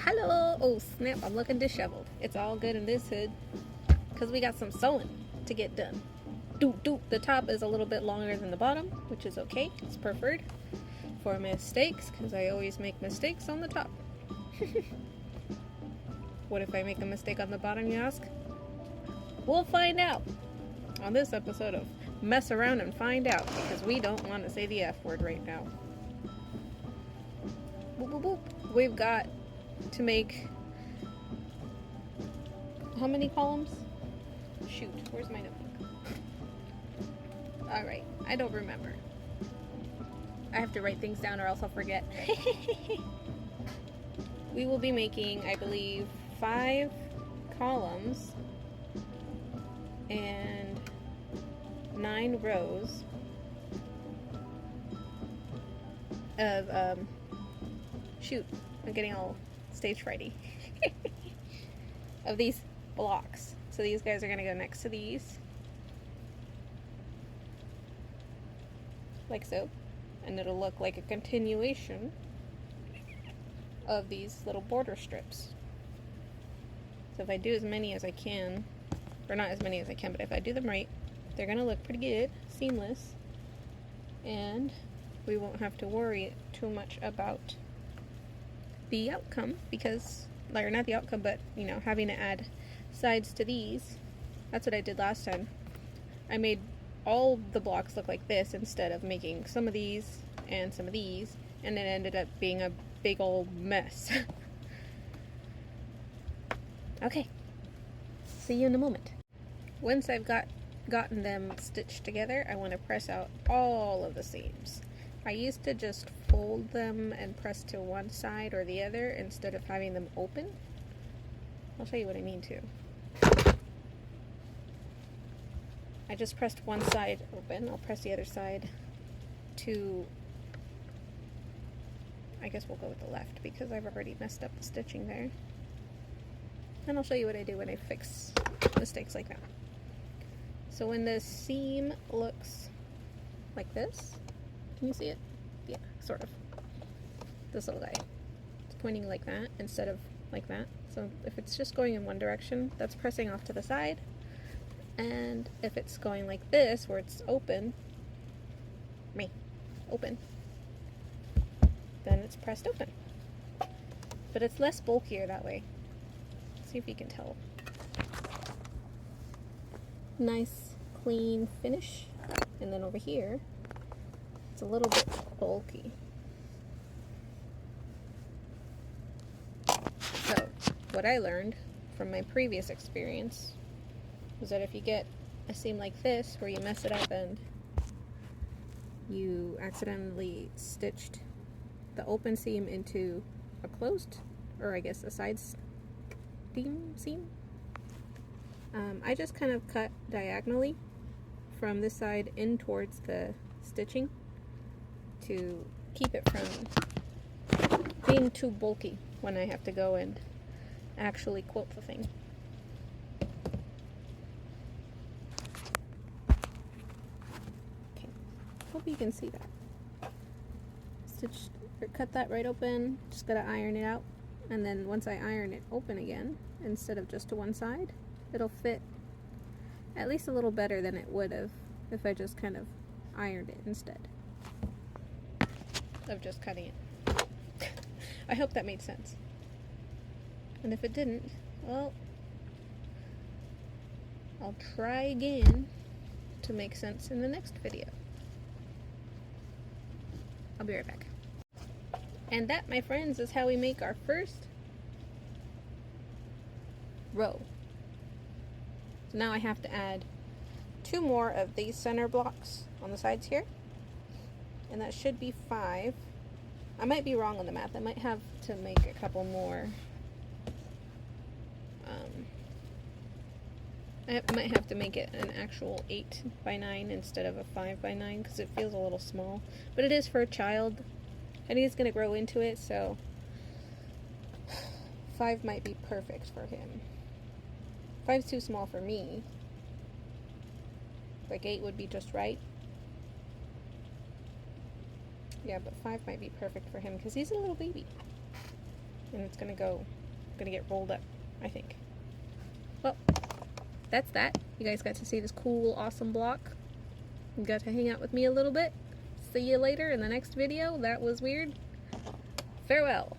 Hello! Oh snap, I'm looking disheveled. It's all good in this hood because we got some sewing to get done. Doop doop. The top is a little bit longer than the bottom, which is okay. It's preferred for mistakes because I always make mistakes on the top. What if I make a mistake on the bottom, you ask? We'll find out on this episode of Mess Around and Find Out, because we don't want to say the F word right now. Boop, boop, boop. We've got to make how many columns? Shoot, where's my notebook? Alright, I don't remember. I have to write things down or else I'll forget. We will be making, I believe, 5 columns and 9 rows of, shoot, I'm getting all stage frighty. Of these blocks. So these guys are going to go next to these. Like so. And it'll look like a continuation of these little border strips. So if I do as many as I can, or not as many as I can, but if I do them right, they're going to look pretty good, seamless, and we won't have to worry too much about the outcome, because, or not the outcome, but, you know, having to add sides to these. That's what I did last time. I made all the blocks look like this instead of making some of these and some of these, and it ended up being a big old mess. Okay, see you in a moment. Once I've gotten them stitched together, I want to press out all of the seams. I used to just fold them and press to one side or the other instead of having them open. I'll show you what I mean too. I just pressed one side open. I'll press the other side to, I guess we'll go with the left because I've already messed up the stitching there. And I'll show you what I do when I fix mistakes like that. So when the seam looks like this, can you see it? Yeah, sort of. This little guy. It's pointing like that instead of like that. So if it's just going in one direction, that's pressing off to the side. And if it's going like this, where it's open, open, then it's pressed open. But it's less bulkier that way. See if you can tell. Nice, clean finish. And then over here, it's a little bit bulky. So, what I learned from my previous experience was that if you get a seam like this, where you mess it up and you accidentally stitched the open seam into a closed, or I guess a side seam, I just kind of cut diagonally from this side in towards the stitching to keep it from being too bulky when I have to go and actually quilt the thing. Okay, hope you can see that. Stitched or cut that right open, just gotta iron it out, and then once I iron it open again, instead of just to one side, it'll fit at least a little better than it would have if I just kind of ironed it instead of just cutting it. I hope that made sense. And if it didn't, well, I'll try again to make sense in the next video. I'll be right back. And that, my friends, is how we make our first row. So now I have to add 2 more of these center blocks on the sides here, and that should be 5. I might be wrong on the math. I might have to make a couple more. I might have to make it an actual 8 by 9 instead of a 5 by 9 because it feels a little small, but it is for a child and he's gonna grow into it, so 5 might be perfect for him. 5's too small for me. Like 8 would be just right. Yeah, but 5 might be perfect for him because he's a little baby. and it's gonna get rolled up, I think. Well, that's that. You guys got to see this cool, awesome block. You got to hang out with me a little bit. See you later in the next video. That was weird. Farewell.